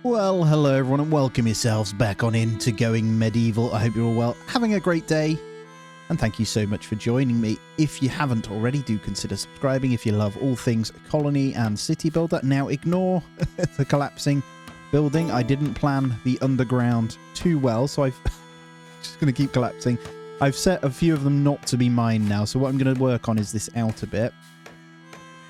Well, hello everyone and welcome yourselves back on into Going Medieval. I hope you're all well, having a great day, and thank you so much for joining me. If you haven't already, do consider subscribing if you love all things colony and city builder. Now ignore the collapsing building. I didn't plan the underground too well, so I'm just going to keep collapsing. I've set a few of them not to be mined now, so what I'm going to work on is this outer bit.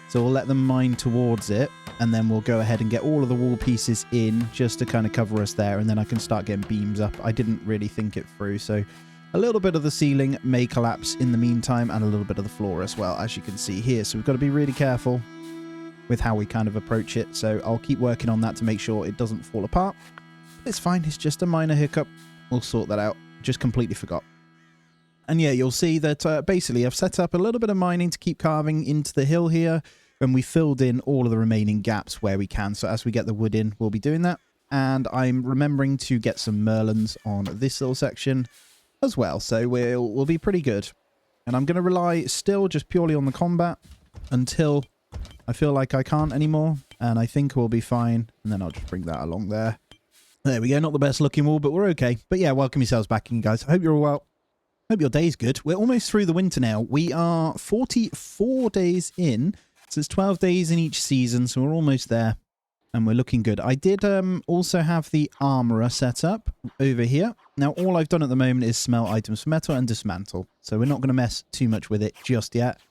So we'll let them mine towards it, and then we'll go ahead and get all of the wall pieces in just to kind of cover us there, and then I can start getting beams up. I didn't really think it through, so a little bit of the ceiling may collapse in the meantime, and a little bit of the floor as well, as you can see here. So we've got to be really careful with how we kind of approach it, so I'll keep working on that to make sure it doesn't fall apart. It's fine, it's just a minor hiccup. We'll sort that out. Just completely forgot. And yeah, you'll see that basically I've set up a little bit of mining to keep carving into the hill here, and we filled in all of the remaining gaps where we can. So as we get the wood in, we'll be doing that. And I'm remembering to get some merlons on this little section as well. So we'll be pretty good. And I'm going to rely still just purely on the combat until I feel like I can't anymore. And I think we'll be fine. And then I'll just bring that along there. There we go. Not the best looking wall, but we're okay. But yeah, welcome yourselves back in, guys. I hope you're all well. Hope your day's good. We're almost through the winter now. We are 44 days in. So it's 12 days in each season, so we're almost there, and we're looking good. I did also have the armorer set up over here. Now, all I've done at the moment is smelt items for metal and dismantle, so we're not going to mess too much with it just yet.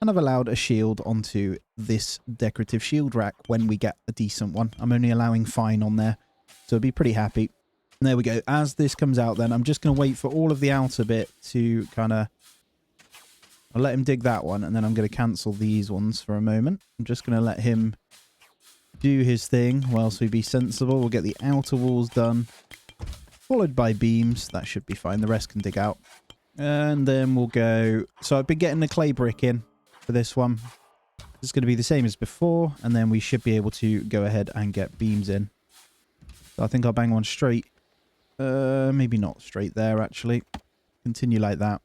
And I've allowed a shield onto this decorative shield rack when we get a decent one. I'm only allowing fine on there, so I'll be pretty happy. And there we go. As this comes out, then I'm just going to wait for all of the outer bit to kind of... I'll let him dig that one, and then I'm going to cancel these ones for a moment. I'm just going to let him do his thing whilst we be sensible. We'll get the outer walls done, followed by beams. That should be fine. The rest can dig out. And then we'll go... So I've been getting the clay brick in for this one. It's going to be the same as before, and then we should be able to go ahead and get beams in. So I think I'll bang one straight. Maybe not straight there, actually. Continue like that.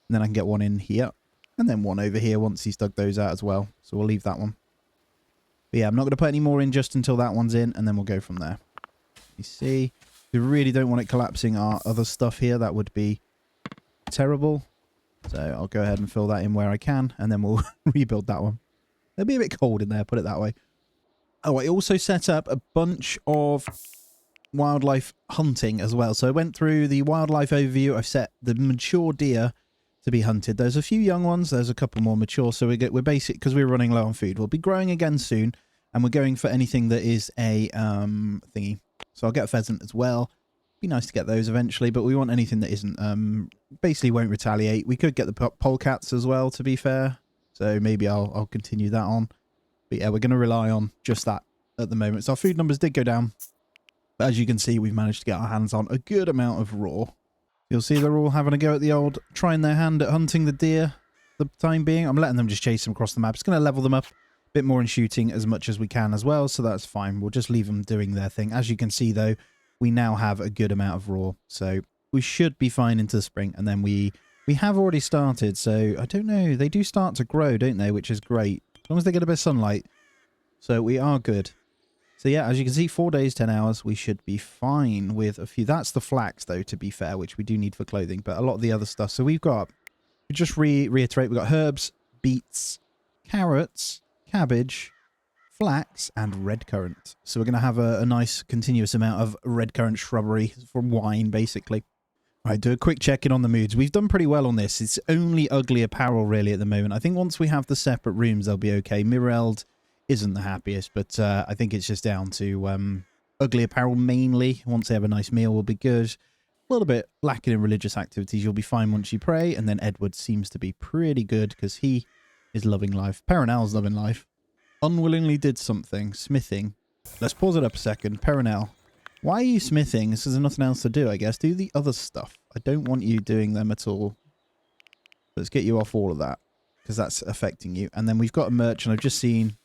And then I can get one in here. And then one over here once he's dug those out as well. So we'll leave that one. But yeah, I'm not going to put any more in just until that one's in. And then we'll go from there. You see? We really don't want it collapsing our other stuff here. That would be terrible. So I'll go ahead and fill that in where I can. And then we'll rebuild that one. It'll be a bit cold in there, put it that way. Oh, I also set up a bunch of wildlife hunting as well. So I went through the wildlife overview. I've set the mature deer to be hunted. There's a few young ones. There's a couple more mature. So we're basic because we're running low on food. We'll be growing again soon, and we're going for anything that is a thingy. So I'll get a pheasant as well. Be nice to get those eventually, but we want anything that isn't basically won't retaliate. We could get the polecats as well, to be fair. So maybe I'll continue that on. But yeah, we're going to rely on just that at the moment. So our food numbers did go down. But as you can see, we've managed to get our hands on a good amount of raw. You'll see they're all having a go at the old, trying their hand at hunting the deer for the time being. I'm letting them just chase them across the map. It's going to level them up a bit more in shooting as much as we can as well, so that's fine. We'll just leave them doing their thing. As you can see, though, we now have a good amount of raw, so we should be fine into the spring. And then we have already started, so I don't know. They do start to grow, don't they, which is great. As long as they get a bit of sunlight. So we are good. So yeah, as you can see, 4 days, 10 hours, we should be fine with a few. That's the flax, though, to be fair, which we do need for clothing, but a lot of the other stuff. So we've got, just reiterate, we've got herbs, beets, carrots, cabbage, flax, and red currant. So we're going to have a nice continuous amount of red currant shrubbery for wine, basically. All right, do a quick check-in on the moods. We've done pretty well on this. It's only ugly apparel, really, at the moment. I think once we have the separate rooms, they'll be okay. Mireld isn't the happiest, but I think it's just down to ugly apparel mainly. Once they have a nice meal, will be good. A little bit lacking in religious activities. You'll be fine once you pray. And then Edward seems to be pretty good because he is loving life. Perenel's loving life. Unwillingly did something. Smithing. Let's pause it up a second. Perenel, why are you smithing? This is nothing else to do, I guess. Do the other stuff. I don't want you doing them at all. Let's get you off all of that because that's affecting you. And then we've got a merchant. I've just seen...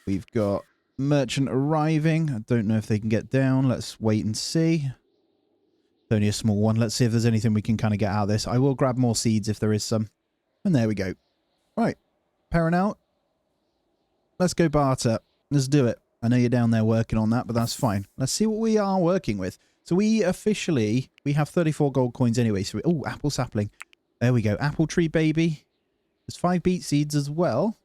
We've got merchant arriving. I don't know if they can get down. Let's wait and see. It's only a small one. Let's see if there's anything we can kind of get out of this. I will grab more seeds if there is some. And there we go. Right. Perenel. Let's go barter. Let's do it. I know you're down there working on that, but that's fine. Let's see what we are working with. So we have 34 gold coins anyway. So, oh, apple sapling. There we go. Apple tree baby. There's 5 beet seeds as well.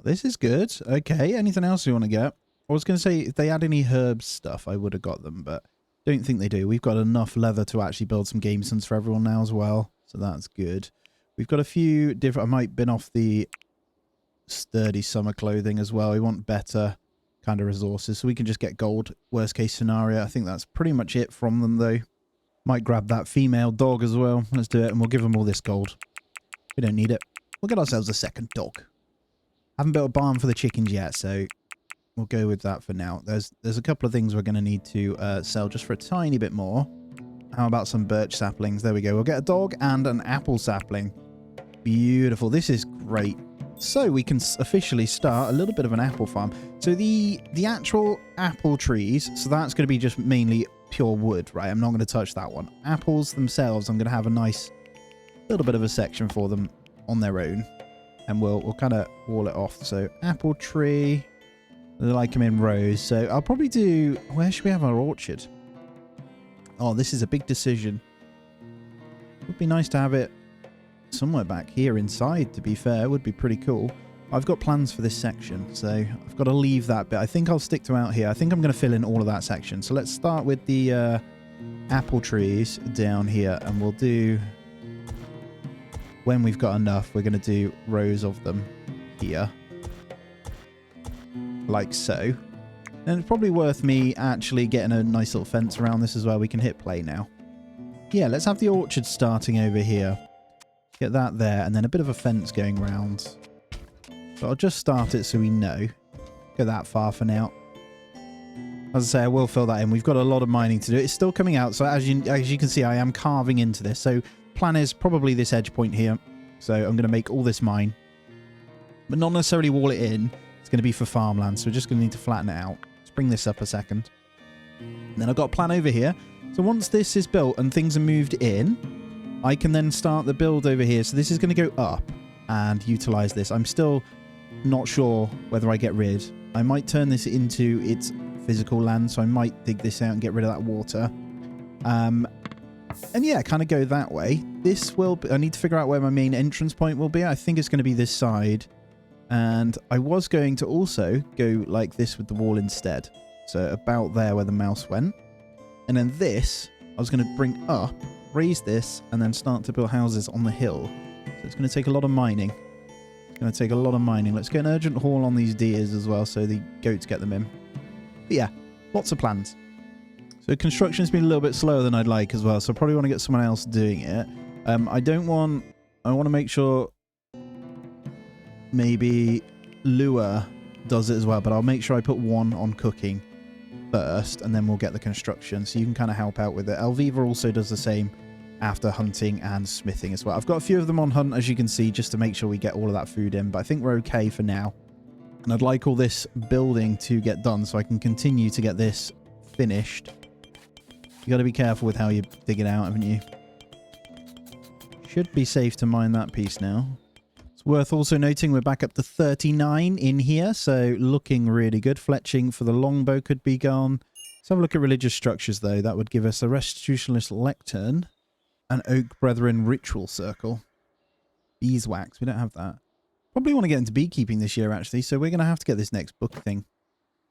This is good. Okay, anything else you want to get? I was going to say, if they had any herb stuff, I would have got them, but don't think they do. We've got enough leather to actually build some game sons for everyone now as well. So that's good. We've got a few different... I might bin off the sturdy summer clothing as well. We want better kind of resources, so we can just get gold. Worst case scenario. I think that's pretty much it from them, though. Might grab that female dog as well. Let's do it, and we'll give them all this gold. We don't need it. We'll get ourselves a second dog. Haven't built a barn for the chickens yet, so we'll go with that for now. There's a couple of things we're going to need to sell just for a tiny bit more. How about some birch saplings? There we go. We'll get a dog and an apple sapling. Beautiful. This is great. So we can officially start a little bit of an apple farm. So the actual apple trees, so that's going to be just mainly pure wood, right? I'm not going to touch that one. Apples themselves, I'm going to have a nice little bit of a section for them on their own. And we'll kind of wall it off. So apple tree, I like them in rows. So I'll probably do... Where should we have our orchard? Oh, this is a big decision. It would be nice to have it somewhere back here inside, to be fair. It would be pretty cool. I've got plans for this section, so I've got to leave that bit. I think I'll stick to out here. I think I'm going to fill in all of that section. So let's start with the apple trees down here, and we'll do... When we've got enough, we're going to do rows of them here. Like so. And it's probably worth me actually getting a nice little fence around this as well. We can hit play now. Yeah, let's have the orchard starting over here. Get that there, and then a bit of a fence going around. But I'll just start it so we know. Go that far for now. As I say, I will fill that in. We've got a lot of mining to do. It's still coming out, so as you can see, I am carving into this. So plan is probably this edge point here. So I'm going to make all this mine. But not necessarily wall it in. It's going to be for farmland, so we're just going to need to flatten it out. Let's bring this up a second. And then I've got a plan over here. So once this is built and things are moved in, I can then start the build over here. So this is going to go up and utilize this. I'm still not sure whether I get rid. I might turn this into its physical land, so I might dig this out and get rid of that water. And yeah, kind of go that way. This will be, I need to figure out where my main entrance point will be. I think it's going to be this side. And I was going to also go like this with the wall instead. So about there where the mouse went. And then this, I was going to bring up, raise this, and then start to build houses on the hill. So it's going to take a lot of mining. It's going to take a lot of mining. Let's get an urgent haul on these deers as well, so the goats get them in. But yeah, lots of plans. So construction's been a little bit slower than I'd like as well, so I probably want to get someone else doing it. I want to make sure maybe Lua does it as well, but I'll make sure I put one on cooking first, and then we'll get the construction, so you can kind of help out with it. Alviva also does the same after hunting and smithing as well. I've got a few of them on hunt, as you can see, just to make sure we get all of that food in, but I think we're okay for now. And I'd like all this building to get done so I can continue to get this finished. You got to be careful with how you dig it out, haven't you? Should be safe to mine that piece now. It's worth also noting we're back up to 39 in here, so looking really good. Fletching for the longbow could be gone. Let's have a look at religious structures, though. That would give us a restitutionalist lectern, an oak brethren ritual circle, beeswax. We don't have that. Probably want to get into beekeeping this year, actually, so we're going to have to get this next book thing.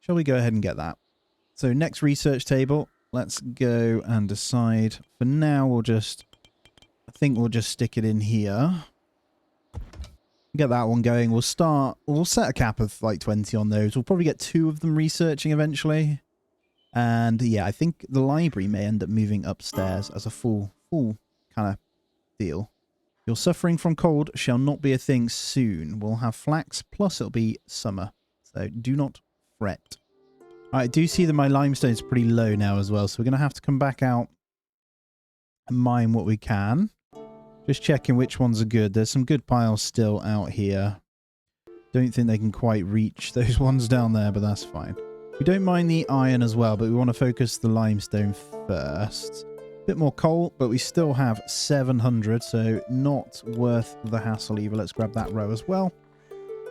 Shall we go ahead and get that? So next research table. Let's go and decide. For now, I think we'll just stick it in here. Get that one going. We'll set a cap of like 20 on those. We'll probably get 2 of them researching eventually. And yeah, I think the library may end up moving upstairs as a full kind of deal. Your suffering from cold shall not be a thing soon. We'll have flax, plus it'll be summer. So do not fret. I do see that my limestone is pretty low now as well, so we're going to have to come back out and mine what we can. Just checking which ones are good. There's some good piles still out here. Don't think they can quite reach those ones down there, but that's fine. We don't mind the iron as well, but we want to focus the limestone first. Bit more coal, but we still have 700, so not worth the hassle either. Let's grab that row as well.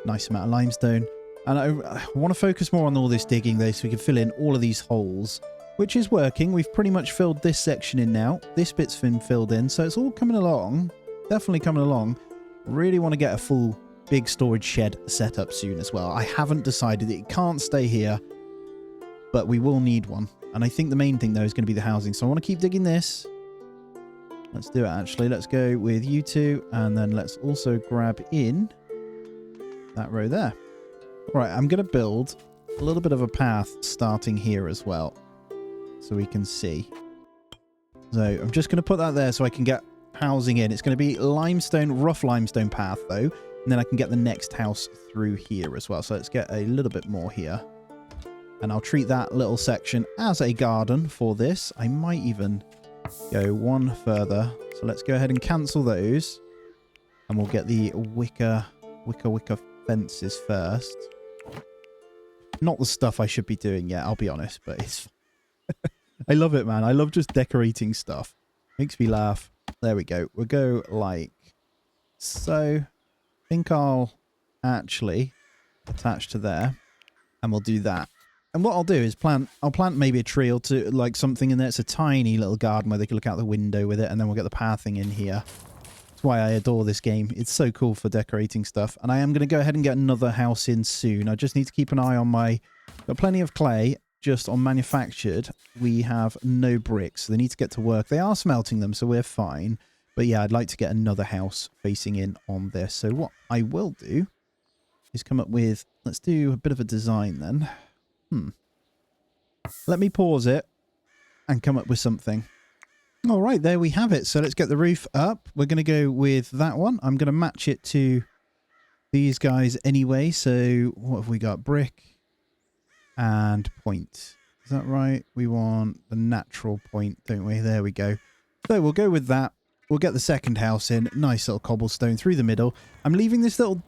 Nice amount of limestone. And I want to focus more on all this digging, though, so we can fill in all of these holes, which is working. We've pretty much filled this section in now. This bit's been filled in, so it's all coming along. Definitely coming along. Really want to get a full big storage shed set up soon as well. I haven't decided. It can't stay here, but we will need one. And I think the main thing, though, is going to be the housing. So I want to keep digging this. Let's do it, actually. Let's go with you two, and then let's also grab in that row there. Right, I'm going to build a little bit of a path starting here as well, so we can see. So I'm just going to put that there so I can get housing in. It's going to be limestone, rough limestone path, though, and then I can get the next house through here as well. So let's get a little bit more here. And I'll treat that little section as a garden for this. I might even go one further. So let's go ahead and cancel those. And we'll get the wicker fences first. Not the stuff I should be doing yet, I'll be honest, but it's... I love it, man. I love just decorating stuff. Makes me laugh. There we go. We'll go like so. I think I'll actually attach to there. And we'll do that. And what I'll do is I'll plant maybe a tree or two, like something in there. It's a tiny little garden where they can look out the window with it, and then we'll get the pathing in here. That's why I adore this game. It's so cool for decorating stuff. And I am going to go ahead and get another house in soon. I just need to keep an eye on my... Got plenty of clay, just on manufactured. We have no bricks, so they need to get to work. They are smelting them, so we're fine. But yeah, I'd like to get another house facing in on this. So what I will do is come up with... Let's do a bit of a design then. Let me pause it and come up with something. All right, there we have it. So let's get the roof up. We're going to go with that one. I'm going to match it to these guys anyway. So what have we got? Brick and point. Is that right? We want the natural point, don't we? There we go. So we'll go with that. We'll get the second house in. Nice little cobblestone through the middle. I'm leaving this little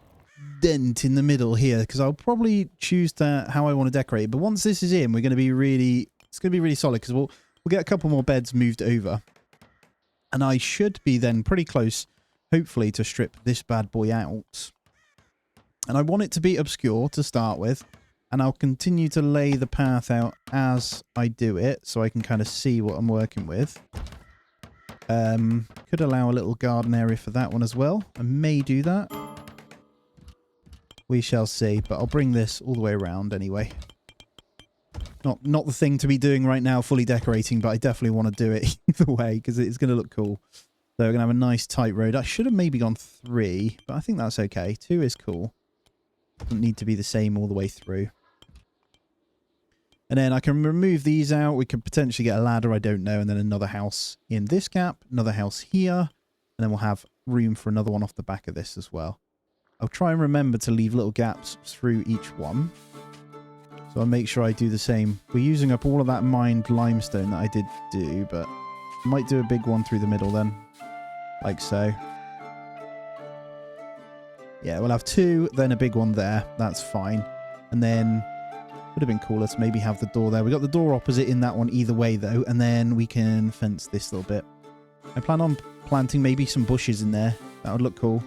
dent in the middle here because I'll probably choose how I want to decorate it. But once this is in, we're going to be really... It's going to be really solid because we'll get a couple more beds moved over. And I should be then pretty close, hopefully, to strip this bad boy out. And I want it to be obscure to start with. And I'll continue to lay the path out as I do it so I can kind of see what I'm working with. Could allow a little garden area for that one as well. I may do that. We shall see, but I'll bring this all the way around anyway. Not the thing to be doing right now, fully decorating, but I definitely want to do it either way because it's going to look cool. So we're going to have a nice tight road. I should have maybe gone 3, but I think that's okay. 2 is cool. Doesn't need to be the same all the way through. And then I can remove these out. We could potentially get a ladder, I don't know, and then another house in this gap, another house here, and then we'll have room for another one off the back of this as well. I'll try and remember to leave little gaps through each one. So I'll make sure I do the same. We're using up all of that mined limestone that I did do, but I might do a big one through the middle then. Like so. Yeah, we'll have 2, then a big one there. That's fine. And then... Would have been cooler to maybe have the door there. We got the door opposite in that one either way, though. And then we can fence this little bit. I plan on planting maybe some bushes in there. That would look cool.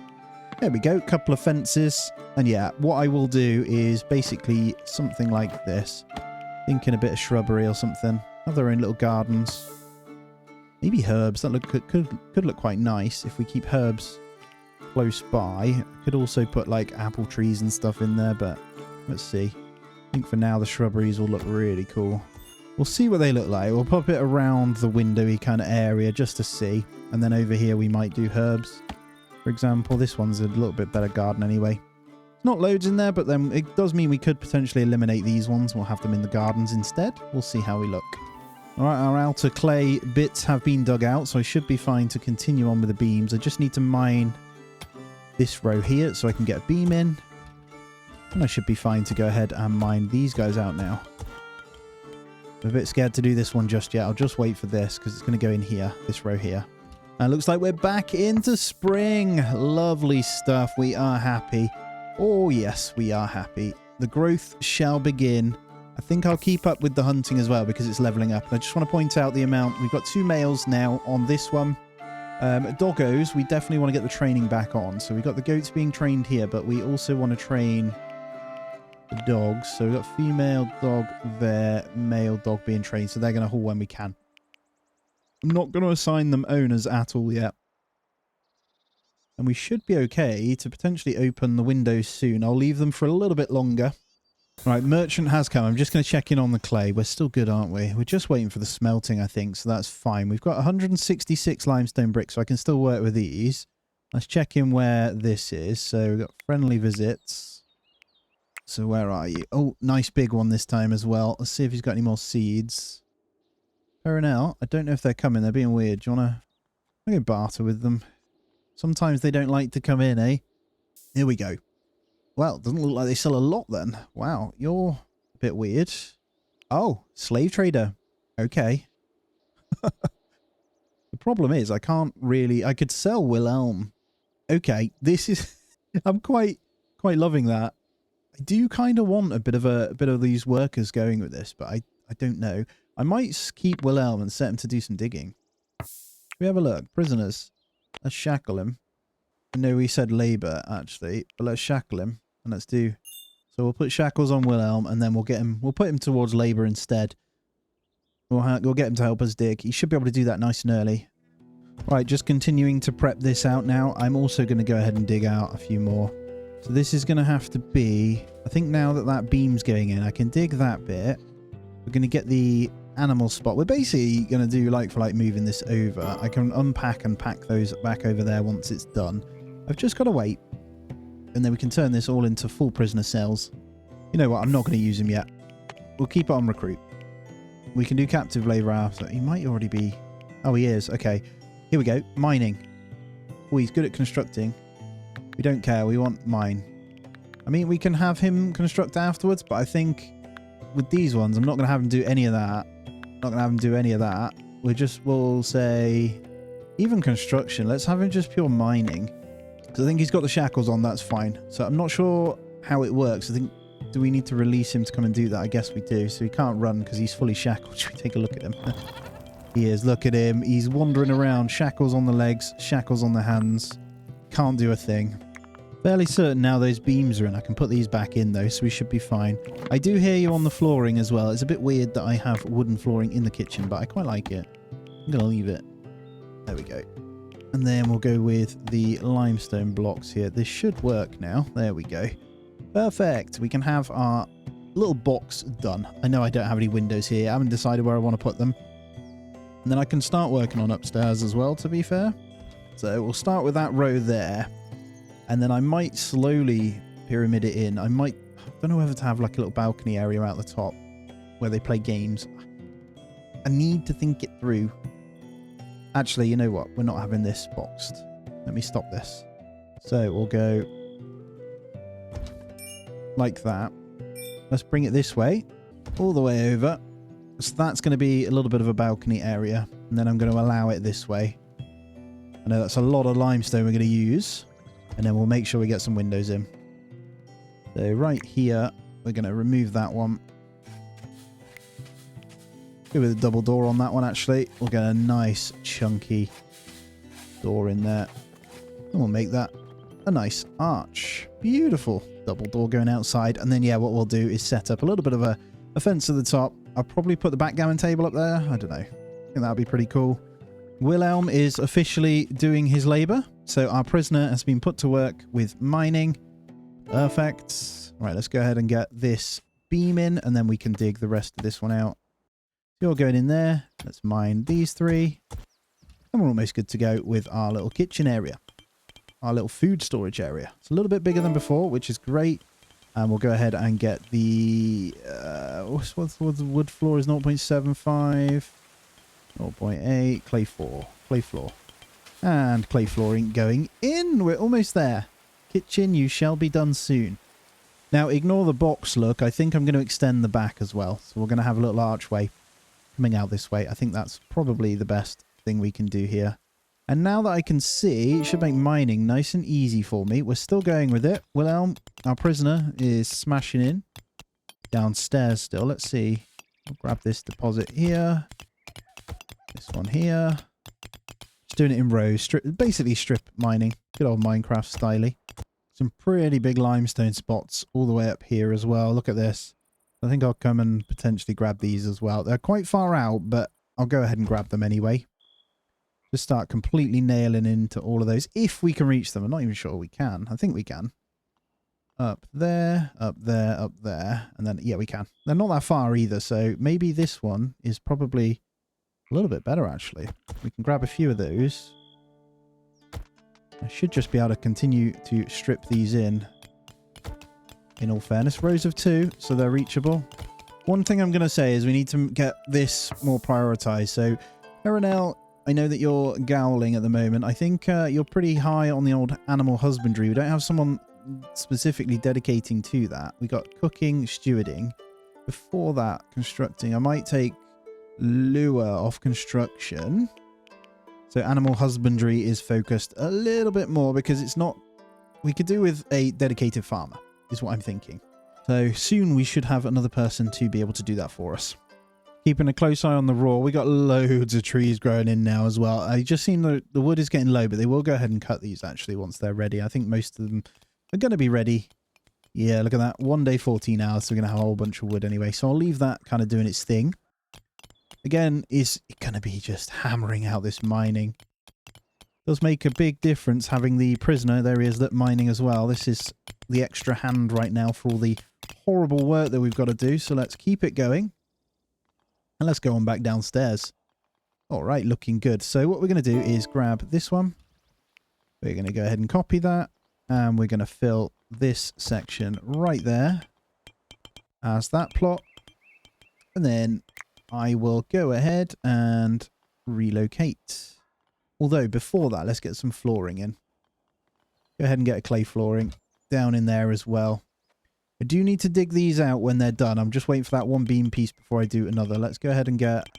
There we go. Couple of fences. And yeah, what I will do is basically something like this. Thinking a bit of shrubbery or something. Have their own little gardens. Maybe herbs. That could look quite nice if we keep herbs close by. Could also put like apple trees and stuff in there, but let's see. I think for now the shrubberies will look really cool. We'll see what they look like. We'll pop it around the windowy kind of area just to see. And then over here we might do herbs. For example, this one's a little bit better garden anyway. Not loads in there, but then it does mean we could potentially eliminate these ones. We'll have them in the gardens instead. We'll see how we look. Alright, our outer clay bits have been dug out, so I should be fine to continue on with the beams. I just need to mine this row here so I can get a beam in. And I should be fine to go ahead and mine these guys out now. I'm a bit scared to do this one just yet. I'll just wait for this because it's going to go in here, this row here. And it looks like we're back into spring. Lovely stuff. We are happy. Oh, yes, we are happy. The growth shall begin. I think I'll keep up with the hunting as well because it's leveling up. And I just want to point out the amount. We've got 2 males now on this one. Doggos, we definitely want to get the training back on. So we've got the goats being trained here, but we also want to train the dogs. So we've got female dog there, male dog being trained. So they're going to haul when we can. I'm not going to assign them owners at all yet. And we should be okay to potentially open the windows soon. I'll leave them for a little bit longer. Right, merchant has come. I'm just going to check in on the clay. We're still good, aren't we? We're just waiting for the smelting, I think, so that's fine. We've got 166 limestone bricks, so I can still work with these. Let's check in where this is. So we've got friendly visits. So where are you? Oh, nice big one this time as well. Let's see if he's got any more seeds. Perenelle, I don't know if they're coming. They're being weird. Do you want to go barter with them? Sometimes they don't like to come in, eh? Here we go. Well, it doesn't look like they sell a lot then. Wow, you're a bit weird. Oh, slave trader. Okay. The problem is I can't really... I could sell Wilhelm. Okay, this is... I'm quite loving that. I do kind of want a bit of these workers going with this, but I don't know. I might keep Wilhelm and set him to do some digging. We have a look. Prisoners. Let's shackle him. I know we said labour, actually, but let's shackle him. And let's do... So we'll put shackles on Wilhelm, and then we'll get him... We'll put him towards labour instead. We'll get him to help us dig. He should be able to do that nice and early. Right, just continuing to prep this out now. I'm also going to go ahead and dig out a few more. So this is going to have to be... I think now that that beam's going in, I can dig that bit. We're going to get the animal spot. We're basically going to do like for like moving this over. I can unpack and pack those back over there once it's done. I've just got to wait. And then we can turn this all into full prisoner cells. You know what? I'm not going to use him yet. We'll keep it on recruit. We can do captive labour after. He might already be... Oh, he is. Okay. Here we go. Mining. Oh, he's good at constructing. We don't care. We want mine. I mean, we can have him construct afterwards, but I think with these ones, I'm not going to have him do any of that. Not going to have him do any of that. We'll say... Even construction. Let's have him just pure mining. Because I think he's got the shackles on, that's fine. So I'm not sure how it works. I think, do we need to release him to come and do that? I guess we do. So he can't run because he's fully shackled. Should we take a look at him? He is, look at him. He's wandering around, shackles on the legs, shackles on the hands. Can't do a thing. Fairly certain now those beams are in. I can put these back in though, so we should be fine. I do hear you on the flooring as well. It's a bit weird that I have wooden flooring in the kitchen, but I quite like it. I'm going to leave it. There we go. And then we'll go with the limestone blocks here. This should work now. There we go. Perfect. We can have our little box done. I know I don't have any windows here. I haven't decided where I want to put them. And then I can start working on upstairs as well, to be fair. So we'll start with that row there. And then I might slowly pyramid it in. I don't know whether to have like a little balcony area out the top where they play games. I need to think it through. Actually, you know what? We're not having this boxed. Let me stop this. So we'll go like that. Let's bring it this way, all the way over. So that's going to be a little bit of a balcony area. And then I'm going to allow it this way. I know that's a lot of limestone we're going to use. And then we'll make sure we get some windows in. So right here, we're going to remove that one. Go with a double door on that one, actually. We'll get a nice, chunky door in there. And we'll make that a nice arch. Beautiful. Double door going outside. And then, yeah, what we'll do is set up a little bit of a fence at the top. I'll probably put the backgammon table up there. I don't know. I think that'll be pretty cool. Wilhelm is officially doing his labour. So our prisoner has been put to work with mining. Perfect. Right, let's go ahead and get this beam in. And then we can dig the rest of this one out. You're going in there. Let's mine these three. And we're almost good to go with our little kitchen area. Our little food storage area. It's a little bit bigger than before, which is great. And we'll go ahead and get the... what's the wood floor is 0.75. 0.8. Clay floor. And clay flooring going in. We're almost there. Kitchen, you shall be done soon. Now, ignore the box look. I think I'm going to extend the back as well. So we're going to have a little archway coming out this way. I think that's probably the best thing we can do here. And now that I can see, it should make mining nice and easy for me. We're still going with it. Wilhelm, our prisoner, is smashing in. Downstairs still. Let's see. I'll grab this deposit here. This one here. Just doing it in rows. Basically strip mining. Good old Minecraft style. Some pretty big limestone spots all the way up here as well. Look at this. I think I'll come and potentially grab these as well. They're quite far out, but I'll go ahead and grab them anyway. Just start completely nailing into all of those. If we can reach them. I'm not even sure we can. I think we can. Up there, up there, up there. And then, yeah, we can. They're not that far either, so maybe this one is probably a little bit better, actually. We can grab a few of those. I should just be able to continue to strip these in all fairness. Rows of 2, so they're reachable. One thing I'm going to say is we need to get this more prioritized. So, Erinel, I know that you're gowling at the moment. I think you're pretty high on the old animal husbandry. We don't have someone specifically dedicating to that. We got cooking, stewarding. Before that, constructing. I might take Lure off construction. So animal husbandry is focused a little bit more because it's not... We could do with a dedicated farmer, is what I'm thinking. So soon we should have another person to be able to do that for us. Keeping a close eye on the raw. We got loads of trees growing in now as well. I just seen the wood is getting low, but they will go ahead and cut these actually once they're ready. I think most of them are going to be ready. Yeah, look at that. 1 day, 14 hours. So we're going to have a whole bunch of wood anyway. So I'll leave that kind of doing its thing. Again, is going to be just hammering out this mining. Does make a big difference having the prisoner. There he is, that mining as well. This is the extra hand right now for all the horrible work that we've got to do. So let's keep it going. And let's go on back downstairs. All right, looking good. So what we're going to do is grab this one. We're going to go ahead and copy that. And we're going to fill this section right there as that plot. And then I will go ahead and relocate. Although before that, let's get some flooring in. Go ahead and get a clay flooring down in there as well. I do need to dig these out when they're done. I'm just waiting for that one beam piece before I do another. Let's go ahead and get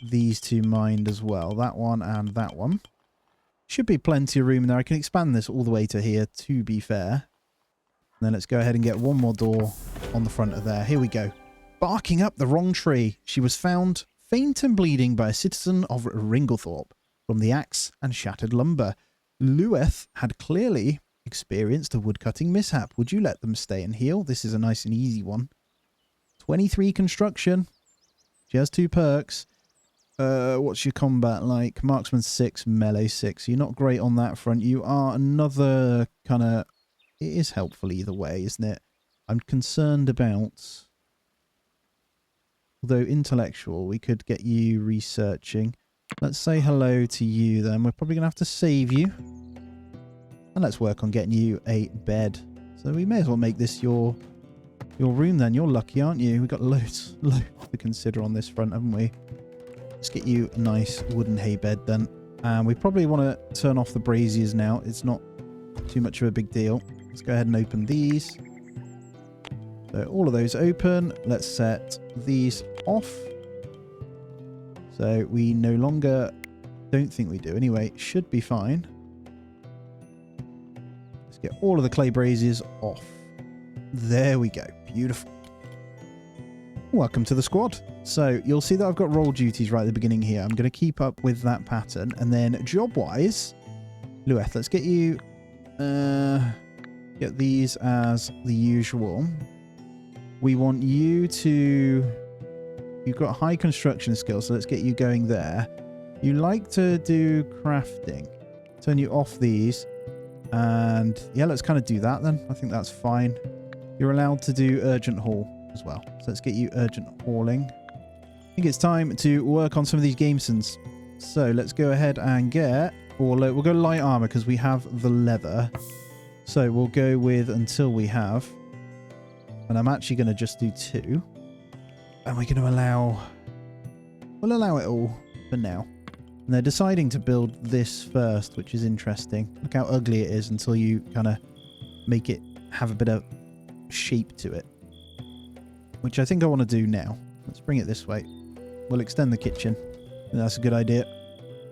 these two mined as well. That one and that one. Should be plenty of room there. I can expand this all the way to here, to be fair. And then let's go ahead and get one more door on the front of there. Here we go. Barking up the wrong tree. She was found faint and bleeding by a citizen of Ringlethorpe from the axe and shattered lumber. Lueth had clearly experienced a woodcutting mishap. Would you let them stay and heal? This is a nice and easy one. 23 construction. She has 2 perks. What's your combat like? Marksman 6, melee 6. You're not great on that front. You are another kind of... It is helpful either way, isn't it? I'm concerned about... Although intellectual, we could get you researching. Let's say hello to you then. We're probably going to have to save you. And let's work on getting you a bed. So we may as well make this your room then. You're lucky, aren't you? We've got loads to consider on this front, haven't we? Let's get you a nice wooden hay bed then. And we probably want to turn off the braziers now. It's not too much of a big deal. Let's go ahead and open these. So all of those open. Let's set these off. So we no longer... Don't think we do. Anyway, should be fine. Let's get all of the clay braziers off. There we go. Beautiful. Welcome to the squad. So you'll see that I've got role duties right at the beginning here. I'm going to keep up with that pattern. And then job-wise, Lueth, let's get you... get these as the usual. We want you to... You've got high construction skills, so let's get you going there. You like to do crafting. Turn you off these. And yeah, let's kind of do that then. I think that's fine. You're allowed to do urgent haul as well. So let's get you urgent hauling. I think it's time to work on some of these gamesons. So let's go ahead and get... Or we'll go light armor because we have the leather. So we'll go with until we have... And I'm actually going to just do 2. And we're going to allow... We'll allow it all for now. And they're deciding to build this first, which is interesting. Look how ugly it is until you kind of make it have a bit of shape to it. Which I think I want to do now. Let's bring it this way. We'll extend the kitchen. That's a good idea.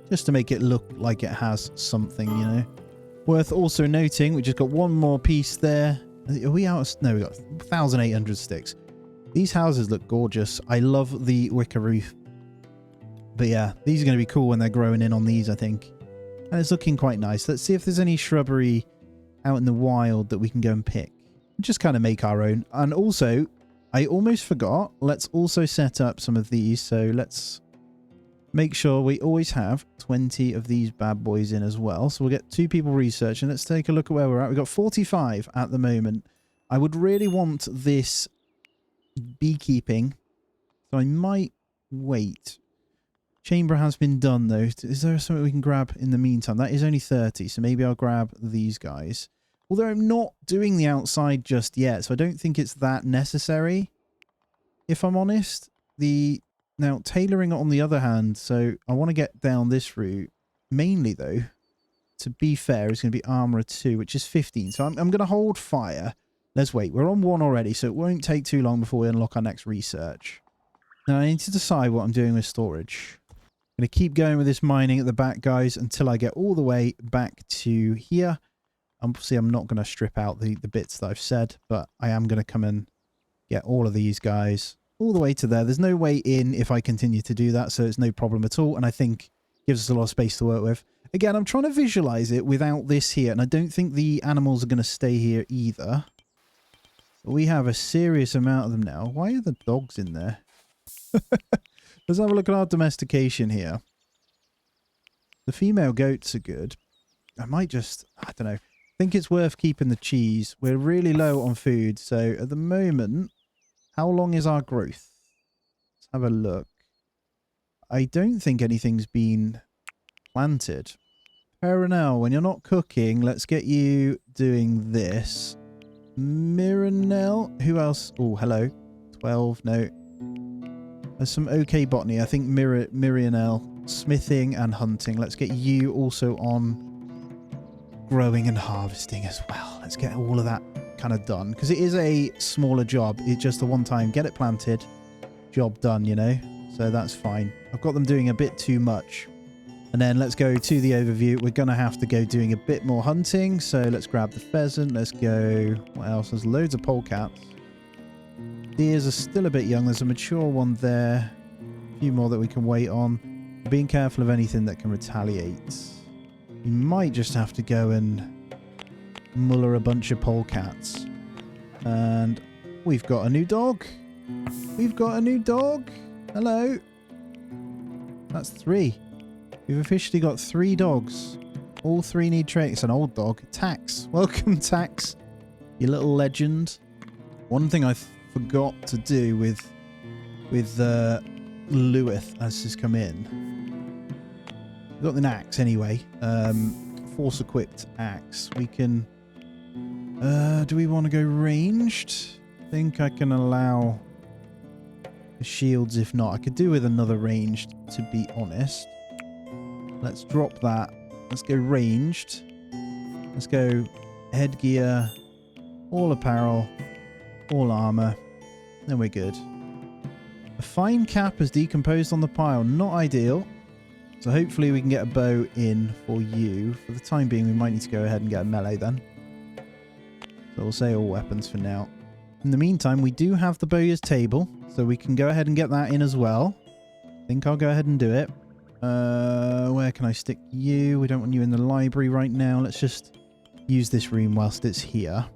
Just to make it look like it has something, you know. Worth also noting, we just got one more piece there. Are we out of... No, we got 1,800 sticks. These houses look gorgeous. I love the wicker roof. But yeah, these are going to be cool when they're growing in on these, I think. And it's looking quite nice. Let's see if there's any shrubbery out in the wild that we can go and pick. Just kind of make our own. And also, I almost forgot, let's also set up some of these. So let's make sure we always have 20 of these bad boys in as well. So we'll get 2 people researching. Let's take a look at where we're at. We've got 45 at the moment. I would really want this beekeeping, so I might wait. Chamber has been done though. Is there something we can grab in the meantime? That is only 30, so maybe I'll grab these guys. Although I'm not doing the outside just yet, so I don't think it's that necessary, if I'm honest. Now, tailoring on the other hand, so I want to get down this route. Mainly though, to be fair, is going to be armourer 2, which is 15. So I'm going to hold fire. Let's wait. We're on 1 already, so it won't take too long before we unlock our next research. Now, I need to decide what I'm doing with storage. I'm going to keep going with this mining at the back, guys, until I get all the way back to here. Obviously, I'm not going to strip out the bits that I've said, but I am going to come and get all of these guys all the way to there. There's no way in if I continue to do that, so it's no problem at all, and I think gives us a lot of space to work with. Again, I'm trying to visualize it without this here, and I don't think the animals are going to stay here either. We have a serious amount of them now. Why are the dogs in there? Let's have a look at our domestication here. The female goats are good. I might just, I don't know. I think it's worth keeping the cheese. We're really low on food. So at the moment, how long is our growth? Let's have a look. I don't think anything's been planted. Perenelle, when you're not cooking, let's get you doing this. Miranelle, who else? Oh, hello. 12, no. There's some okay botany. I think Miranelle, smithing and hunting. Let's get you also on growing and harvesting as well. Let's get all of that kind of done. Because it is a smaller job. It's just a one-time, get it planted, job done, you know. So that's fine. I've got them doing a bit too much. And then let's go to the overview. We're going to have to go doing a bit more hunting. So let's grab the pheasant. Let's go. What else? There's loads of polecats. Deers are still a bit young. There's a mature one there. A few more that we can wait on. Being careful of anything that can retaliate. We might just have to go and muller a bunch of polecats. And we've got a new dog. We've got a new dog. Hello. That's 3. We've officially got 3 dogs. All 3 need training. It's an old dog. Tax. Welcome, Tax. You little legend. One thing I forgot to do with Lewith as he's come in. We've got an axe anyway. Force equipped axe. We can... do we want to go ranged? I think I can allow the shields if not. I could do with another ranged, to be honest. Let's drop that. Let's go ranged. Let's go headgear, all apparel, all armor. Then we're good. A fine cap has decomposed on the pile. Not ideal. So hopefully we can get a bow in for you. For the time being, we might need to go ahead and get a melee then. So we'll say all weapons for now. In the meantime, we do have the bowyer's table. So we can go ahead and get that in as well. I think I'll go ahead and do it. Where can I stick you? We don't want you in the library right now. Let's just use this room whilst it's here.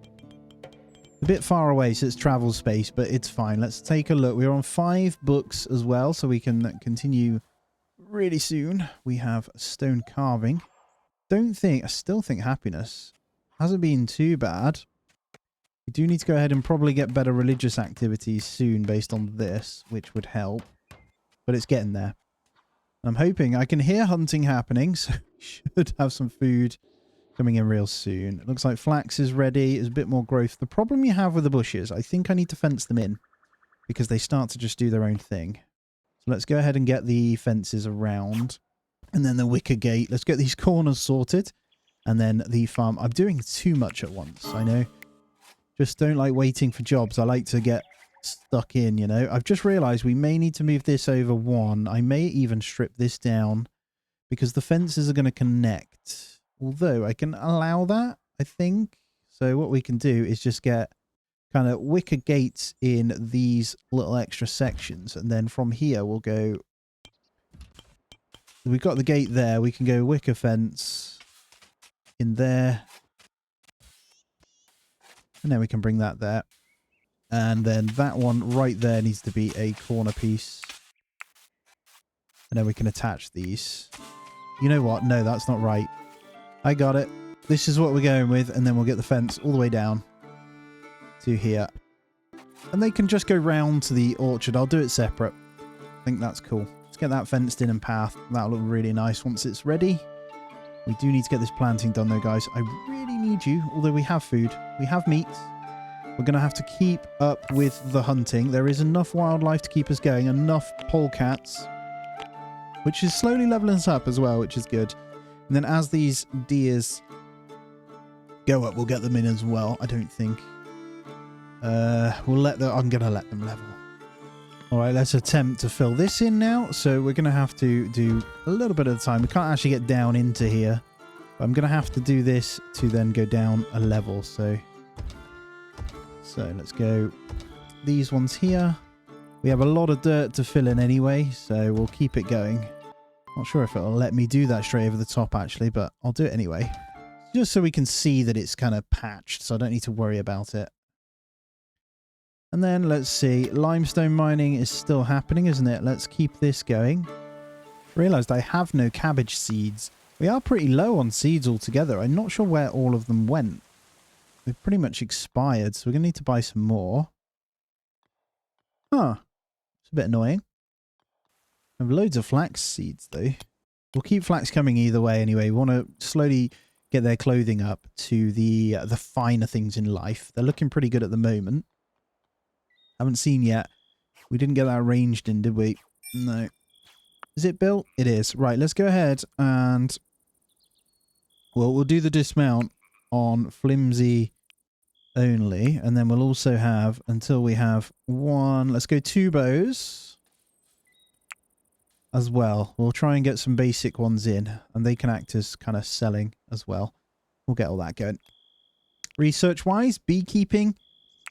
A bit far away, so it's travel space, but it's fine. Let's take a look. We're on 5 books as well, so we can continue really soon. We have stone carving. I still think happiness hasn't been too bad. We do need to go ahead and probably get better religious activities soon based on this, which would help. But it's getting there. I'm hoping I can hear hunting happening, so we should have some food coming in real soon. It looks like flax is ready. There's a bit more growth. The problem you have with the bushes, I think I need to fence them in because they start to just do their own thing. So let's go ahead and get the fences around. And then the wicker gate. Let's get these corners sorted. And then the farm. I'm doing too much at once, I know. Just don't like waiting for jobs. I like to get stuck in, you know. I've just realized we may need to move this over 1. I may even strip this down because the fences are going to connect. Although I can allow that, I think. So what we can do is just get kind of wicker gates in these little extra sections. And then from here we'll go... We've got the gate there. We can go wicker fence in there. And then we can bring that there. And then that one right there needs to be a corner piece. And then we can attach these. You know what? No, that's not right. I got it. This is what we're going with. And then we'll get the fence all the way down to here. And they can just go round to the orchard. I'll do it separate. I think that's cool. Let's get that fenced in and path. That'll look really nice once it's ready. We do need to get this planting done though, guys. I really need you. Although we have food. We have meat. We're going to have to keep up with the hunting. There is enough wildlife to keep us going. Enough polecats. Which is slowly leveling us up as well, which is good. And then as these deers go up, we'll get them in as well, I don't think. I'm going to let them level. Alright, let's attempt to fill this in now. So we're going to have to do a little bit at a time. We can't actually get down into here. But I'm going to have to do this to then go down a level. So let's go these ones here. We have a lot of dirt to fill in anyway, so we'll keep it going. Not sure if it'll let me do that straight over the top actually, but I'll do it anyway. Just so we can see that it's kind of patched, so I don't need to worry about it. And then let's see, limestone mining is still happening, isn't it? Let's keep this going. Realised I have no cabbage seeds. We are pretty low on seeds altogether. I'm not sure where all of them went. They've pretty much expired, so we're going to need to buy some more. Huh. It's a bit annoying. I have loads of flax seeds, though. We'll keep flax coming either way anyway. We want to slowly get their clothing up to the finer things in life. They're looking pretty good at the moment. Haven't seen yet. We didn't get that arranged in, did we? No. Is it built? It is. Right, let's go ahead and... Well, we'll do the dismount on flimsy only. And then we'll also have, until we have one... Let's go 2 bows as well. We'll try and get some basic ones in. And they can act as kind of selling as well. We'll get all that going. Research-wise, beekeeping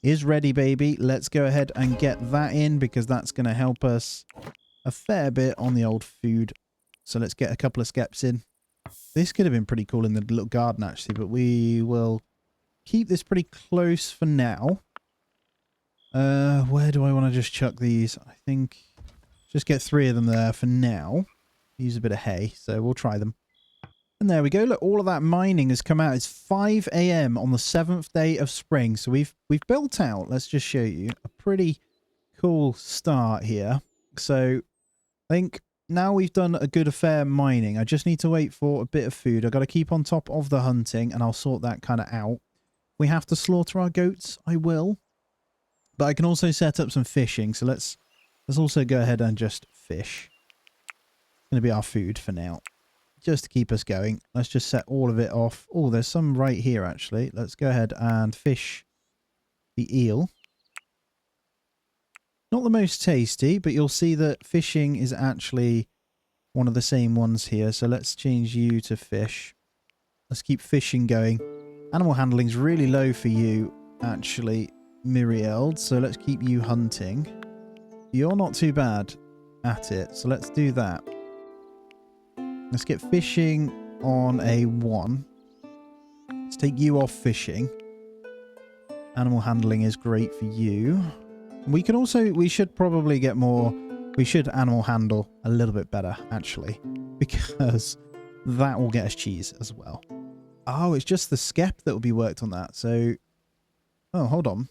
is ready, baby. Let's go ahead and get that in because that's going to help us a fair bit on the old food. So let's get a couple of skeps in. This could have been pretty cool in the little garden, actually, but we will keep this pretty close for now. Where do I want to just chuck these? I think just get 3 of them there for now. Use a bit of hay, so we'll try them. And there we go. Look, all of that mining has come out. It's 5 a.m. on the 7th day of spring. So we've built out, let's just show you, a pretty cool start here. So I think now we've done a good affair mining. I just need to wait for a bit of food. I've got to keep on top of the hunting and I'll sort that kind of out. We have to slaughter our goats. I will. But I can also set up some fishing. So let's also go ahead and just fish. It's going to be our food for now. Just to keep us going. Let's just set all of it off. Oh, there's some right here, actually. Let's go ahead and fish the eel. Not the most tasty, but you'll see that fishing is actually one of the same ones here. So let's change you to fish. Let's keep fishing going. Animal handling's really low for you, actually, Miriel. So let's keep you hunting. You're not too bad at it. So let's do that. Let's get fishing on a 1. Let's take you off fishing. Animal handling is great for you. We can also, we should probably get more, we should animal handle a little bit better, actually, because that will get us cheese as well. Oh, it's just the skep that will be worked on that. So, oh, hold on.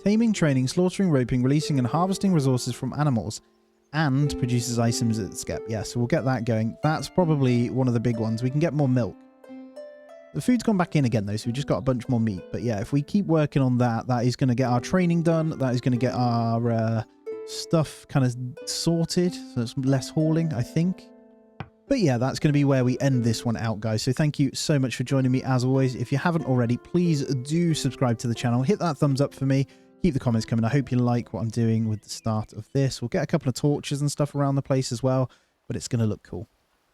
Taming, training, slaughtering, roping, releasing and harvesting resources from animals. And produces items at the skep. Yeah, so we'll get that going. That's probably one of the big ones. We can get more milk. The food's gone back in again, though, so we just got a bunch more meat. But yeah, if we keep working on that, that is going to get our training done. That is going to get our stuff kind of sorted. So it's less hauling, I think. But yeah, that's going to be where we end this one out, guys. So thank you so much for joining me, as always. If you haven't already, please do subscribe to the channel. Hit that thumbs up for me. Keep the comments coming. I hope you like what I'm doing with the start of this. We'll get a couple of torches and stuff around the place as well, but it's going to look cool.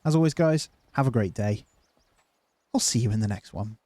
As always, guys, have a great day. I'll see you in the next one.